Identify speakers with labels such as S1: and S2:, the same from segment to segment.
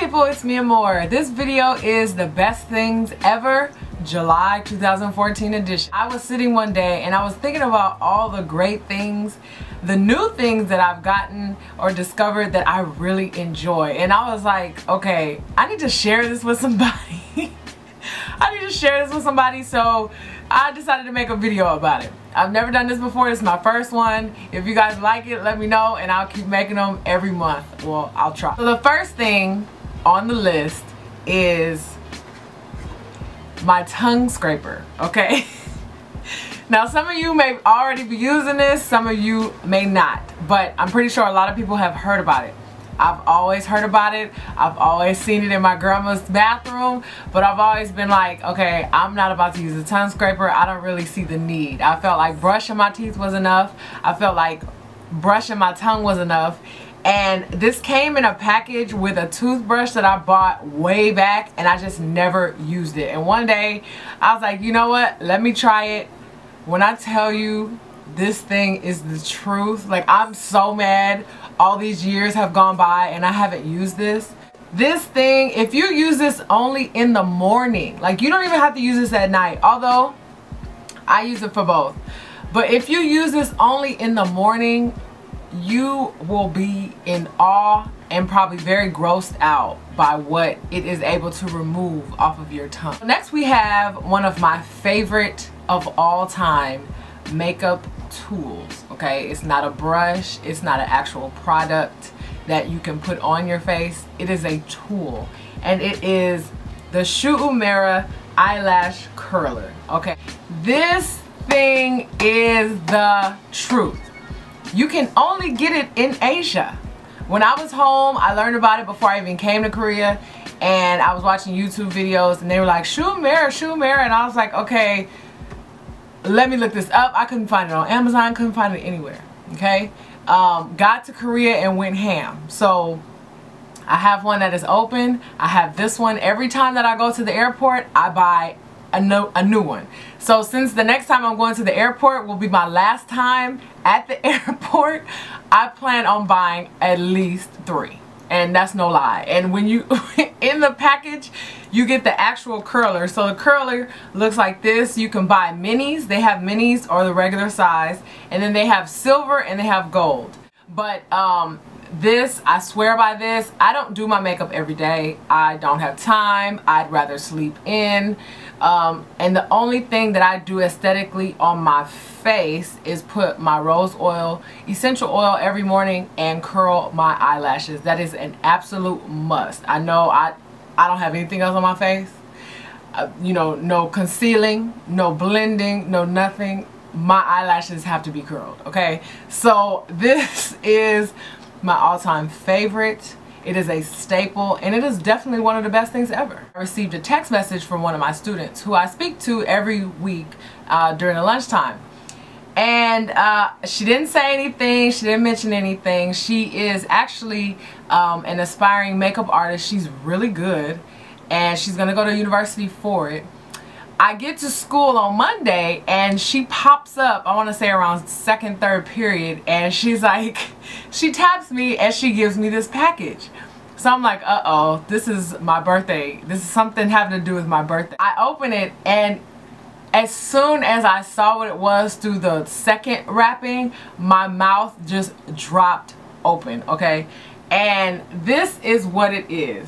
S1: people, it's me Amore. This video is the best things ever July 2014 edition. I was sitting one day and I was thinking about all the great things, the new things that I've gotten or discovered that I really enjoy, and I was like, okay, I need to share this with somebody. I need to share this with somebody, so I decided to make a video about it. I've never done this before. This is my first one. If you guys like it, let me know and I'll keep making them every month. Well, I'll try. So the first thing on the list is my tongue scraper, okay? Now some of you may already be using this, some of you may not, but I'm pretty sure a lot of people have heard about it. I've always heard about it. I've always seen it in my grandma's bathroom, but I've always been like, okay, I'm not about to use a tongue scraper. I don't really see the need. I felt like brushing my teeth was enough. I felt like brushing my tongue was enough. And this came in a package with a toothbrush that I bought way back, and I just never used it. And one day I was like, you know what? Let me try it. When I tell you, this thing is the truth. Like, I'm so mad all these years have gone by and I haven't used this. This thing, if you use this only in the morning, like you don't even have to use this at night, although I use it for both. But if you use this only in the morning, you will be in awe and probably very grossed out by what it is able to remove off of your tongue. Next we have one of my favorite of all time makeup tools. Okay, it's not a brush, it's not an actual product that you can put on your face. It is a tool, and it is the Shu Uemura eyelash curler. Okay, this thing is the truth. You can only get it in Asia. When I was home, I learned about it before I even came to Korea, and I was watching YouTube videos and they were like, Shu Uemura, Shu Uemura, and I was like, okay, let me look this up. I couldn't find it on Amazon, couldn't find it anywhere. Okay, got to Korea and went ham. So I have one that is open. I have this one. Every time that I go to the airport, I buy a new one. So since the next time I'm going to the airport will be my last time at the airport, I plan on buying at least 3. And that's no lie. And when you in the package, you get the actual curler. So the curler looks like this. You can buy minis. They have minis or the regular size, and then they have silver and they have gold. But this, I swear by this. I don't do my makeup every day. I don't have time. I'd rather sleep in. And the only thing that I do aesthetically on my face is put my rose oil, essential oil every morning and curl my eyelashes. That is an absolute must. I know I don't have anything else on my face. You know, no concealing, no blending, no nothing. My eyelashes have to be curled, okay? So this is my all-time favorite. It is a staple, and it is definitely one of the best things ever. I received a text message from one of my students who I speak to every week during the lunchtime. And she didn't say anything, she didn't mention anything. She is actually an aspiring makeup artist. She's really good, and she's gonna go to university for it. I get to school on Monday and she pops up, I want to say around 2nd, 3rd period, and she's like, she taps me and she gives me this package. So I'm like, uh-oh, this is my birthday. This is something having to do with my birthday. I open it, and as soon as I saw what it was through the second wrapping, my mouth just dropped open, okay? And this is what it is.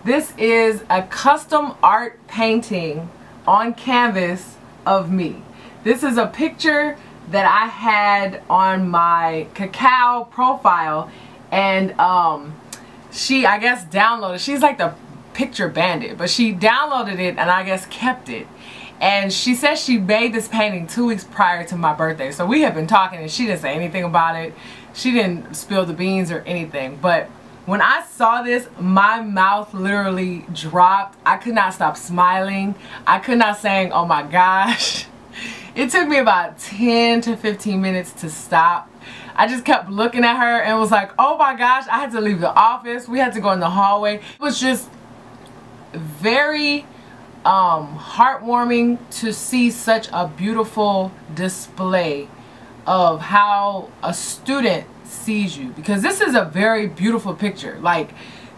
S1: This is a custom art painting on canvas of me. This is a picture that I had on my Kakao profile, and she, I guess, downloaded. She's like the picture bandit, but she downloaded it and I guess kept it. And she says she made this painting 2 weeks prior to my birthday. So we have been talking and she didn't say anything about it. She didn't spill the beans or anything. But when I saw this, my mouth literally dropped. I could not stop smiling. I could not saying, oh my gosh. It took me about 10 to 15 minutes to stop. I just kept looking at her and was like, oh my gosh, I had to leave the office. We had to go in the hallway. It was just very heartwarming to see such a beautiful display of how a student sees you, because this is a very beautiful picture. Like,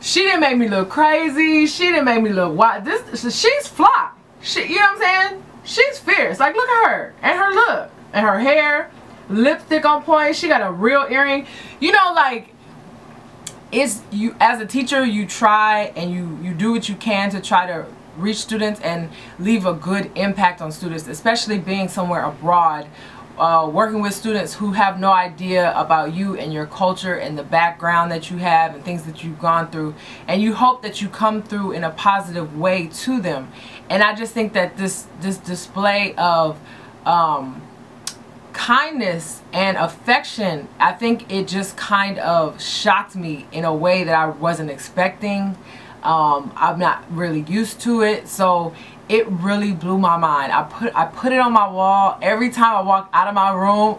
S1: She didn't make me look crazy. She didn't make me look wild. She's fly. You know what I'm saying? She's fierce. Like, look at her and her look and her hair, lipstick on point. She got a real earring. You know, like, it's you as a teacher, you try and you do what you can to try to reach students and leave a good impact on students, especially being somewhere abroad, working with students who have no idea about you and your culture and the background that you have and things that you've gone through, and you hope that you come through in a positive way to them. And I just think that this display of kindness and affection, I think it just kind of shocked me in a way that I wasn't expecting. I'm not really used to it, so it really blew my mind. I put it on my wall. Every time I walk out of my room,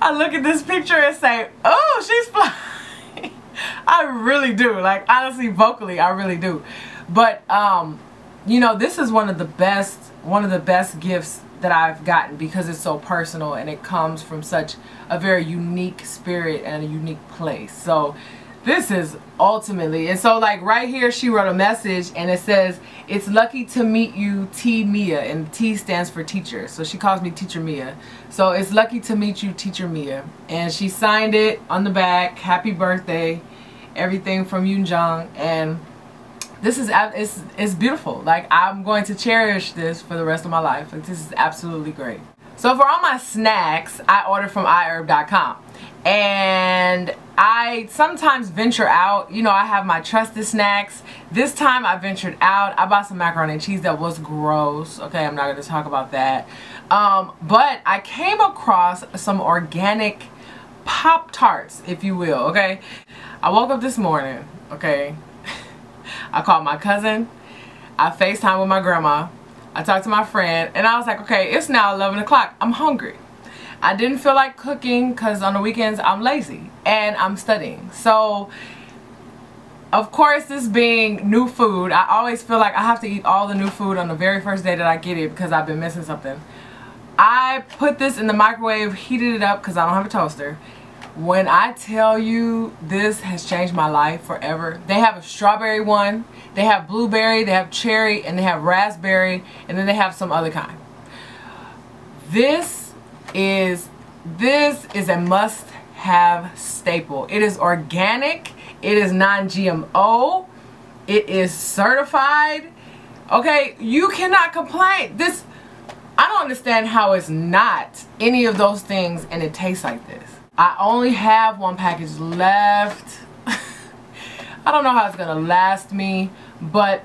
S1: I look at this picture and say, oh, she's flying. I really do. Like, honestly, vocally, I really do. But you know, this is one of the best gifts that I've gotten, because it's so personal and it comes from such a very unique spirit and a unique place. So this is ultimately, and so like right here she wrote a message and it says, it's lucky to meet you, T Mia, and T stands for teacher, so she calls me Teacher Mia. So it's lucky to meet you, Teacher Mia, and she signed it on the back, happy birthday, everything from Yoon Jung. And this is, it's beautiful. Like, I'm going to cherish this for the rest of my life. Like, this is absolutely great. So for all my snacks, I order from iHerb.com. And I sometimes venture out. You know, I have my trusted snacks. This time I ventured out. I bought some macaroni and cheese that was gross. Okay, I'm not going to talk about that. But I came across some organic Pop-Tarts, if you will, okay? I woke up this morning, okay? I called my cousin. I FaceTime with my grandma. I talked to my friend, and I was like, okay, it's now 11 o'clock. I'm hungry. I didn't feel like cooking because on the weekends I'm lazy and I'm studying. So, of course, this being new food, I always feel like I have to eat all the new food on the very first day that I get it because I've been missing something. I put this in the microwave, heated it up because I don't have a toaster. When I tell you, this has changed my life forever. They have a strawberry one, they have blueberry, they have cherry, and they have raspberry, and then they have some other kind. This is a must-have staple. It is organic, it is non-GMO, it is certified. Okay, you cannot complain. This, I don't understand how it's not any of those things and it tastes like this. I only have one package left. I don't know how it's gonna last me, but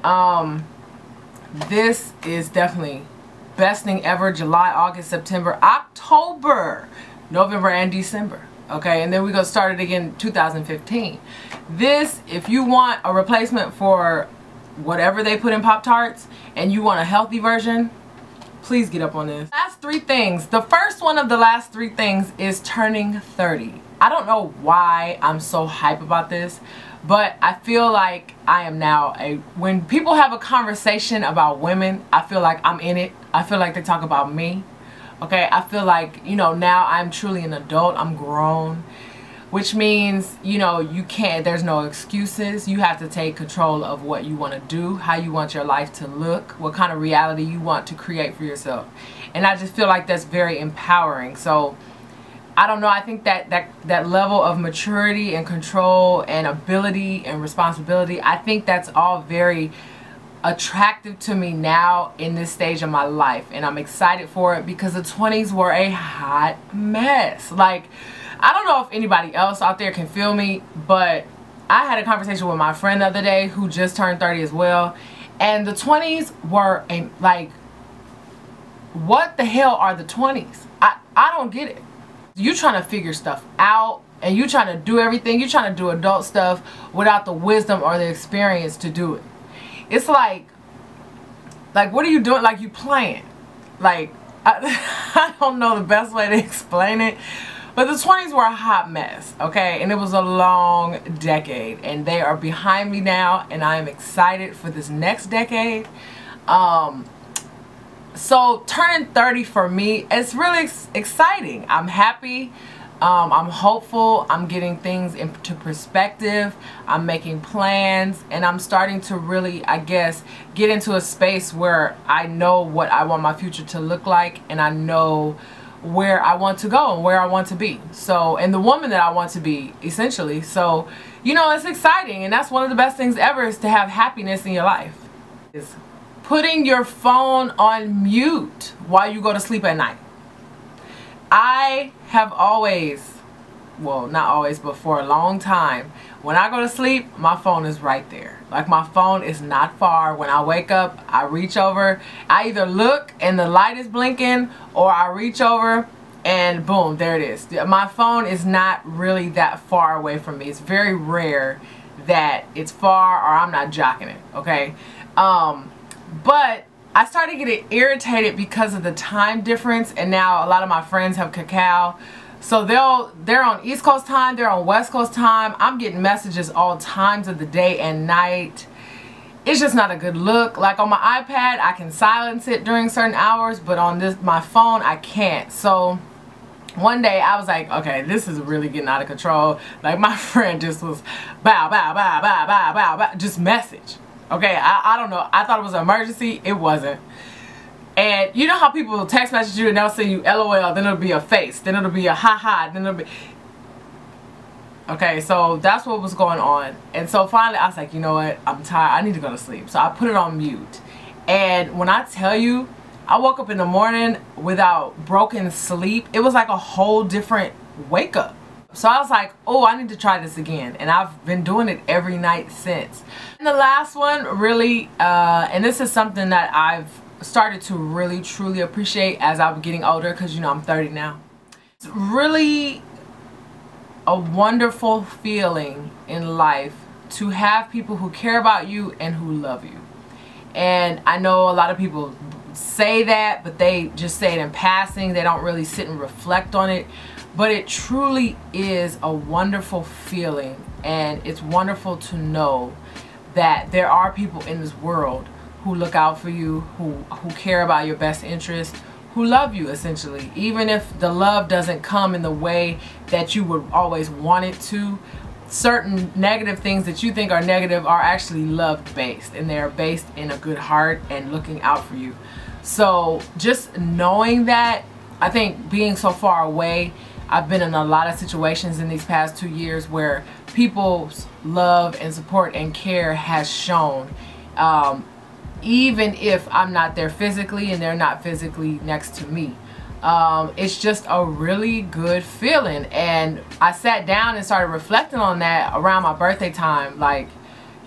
S1: this is definitely best thing ever. July, August, September, October, November, and December. Okay, and then we're gonna start it again 2015. This, if you want a replacement for whatever they put in Pop-Tarts and you want a healthy version, please get up on this. Last three things. The first one of the last three things is turning 30. I don't know why I'm so hype about this, but I feel like I am now when people have a conversation about women, I feel like I'm in it. I feel like they talk about me. Okay, I feel like, you know, now I'm truly an adult. I'm grown, which means, you know, you can't, there's no excuses. You have to take control of what you want to do, how you want your life to look, what kind of reality you want to create for yourself. And I just feel like that's very empowering. So I don't know, I think that level of maturity and control and ability and responsibility, I think that's all very attractive to me now in this stage of my life. And I'm excited for it because the 20s were a hot mess. Like, I don't know if anybody else out there can feel me, but I had a conversation with my friend the other day who just turned 30 as well. And the 20s were like, what the hell are the 20s? I don't get it. You trying to figure stuff out and you trying to do everything. You trying to do adult stuff without the wisdom or the experience to do it. It's like what are you doing? Like, you playing. Like, I don't know the best way to explain it. But the 20s were a hot mess, okay? And it was a long decade. And they are behind me now. And I am excited for this next decade. So turning 30 for me, it's really exciting. I'm happy. I'm hopeful. I'm getting things into perspective. I'm making plans, and I'm starting to really, I guess, get into a space where I know what I want my future to look like, and I know where I want to go and where I want to be. So, and the woman that I want to be, essentially. So, you know, it's exciting, and that's one of the best things ever, is to have happiness in your life. Is putting your phone on mute while you go to sleep at night. I have always, well, not always, but for a long time, when I go to sleep, my phone is right there. Like, my phone is not far. When I wake up, I reach over. I either look and the light is blinking, or I reach over and boom, there it is. My phone is not really that far away from me. It's very rare that it's far or I'm not jocking it, okay? But I started getting irritated because of the time difference, and now a lot of my friends have cacao. So they're on East Coast time, they're on West Coast time. I'm getting messages all times of the day and night. It's just not a good look. Like, on my iPad, I can silence it during certain hours, but on my phone, I can't. So one day I was like, okay, this is really getting out of control. Like, my friend just was bow, bow, bow, bow, bow, bow, bow, just message. Okay, I don't know. I thought it was an emergency. It wasn't. And you know how people text message you and they'll send you LOL, then it'll be a face, then it'll be a ha-ha, then it'll be... Okay, so that's what was going on. And so finally I was like, you know what? I'm tired. I need to go to sleep. So I put it on mute. And when I tell you, I woke up in the morning without broken sleep. It was like a whole different wake up. So I was like, oh, I need to try this again. And I've been doing it every night since. And the last one, really, and this is something that I've started to really, truly appreciate as I'm getting older, because, you know, I'm 30 now. It's really a wonderful feeling in life to have people who care about you and who love you. And I know a lot of people say that, but they just say it in passing. They don't really sit and reflect on it. But it truly is a wonderful feeling, and it's wonderful to know that there are people in this world who look out for you, who care about your best interest, who love you, essentially. Even if the love doesn't come in the way that you would always want it to, certain negative things that you think are negative are actually love-based, and they're based in a good heart and looking out for you. So just knowing that, I think being so far away, I've been in a lot of situations in these past 2 years where people's love and support and care has shown, even if I'm not there physically and they're not physically next to me. It's just a really good feeling. And I sat down and started reflecting on that around my birthday time. Like,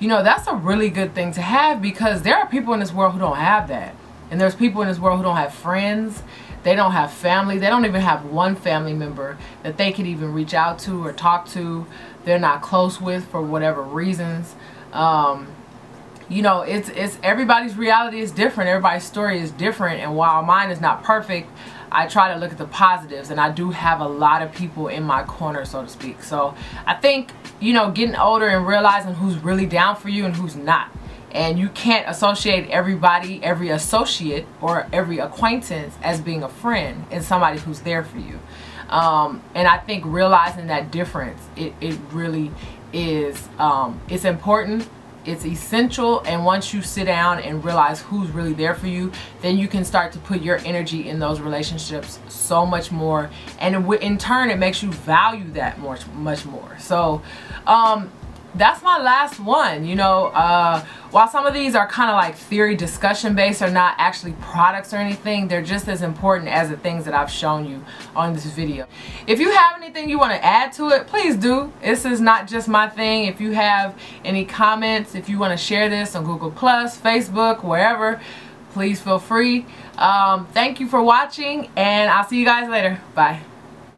S1: you know, that's a really good thing to have, because there are people in this world who don't have that. And there's people in this world who don't have friends. They don't have family. They don't even have one family member that they could even reach out to or talk to. They're not close with for whatever reasons. You know, it's everybody's reality is different. Everybody's story is different. And while mine is not perfect, I try to look at the positives. And I do have a lot of people in my corner, so to speak. So I think, you know, getting older and realizing who's really down for you and who's not. And you can't associate everybody, every associate or every acquaintance as being a friend and somebody who's there for you. And I think realizing that difference, it really is, it's important, it's essential. And once you sit down and realize who's really there for you, then you can start to put your energy in those relationships so much more. And in turn, it makes you value that much more. So, that's my last one. You know, while some of these are kind of like theory discussion based, or not actually products or anything, they're just as important as the things that I've shown you on this video. If you have anything you want to add to it, please do. This is not just my thing. If you have any comments, if you want to share this on Google+, Facebook, wherever, please feel free. Thank you for watching, and I'll see you guys later. Bye.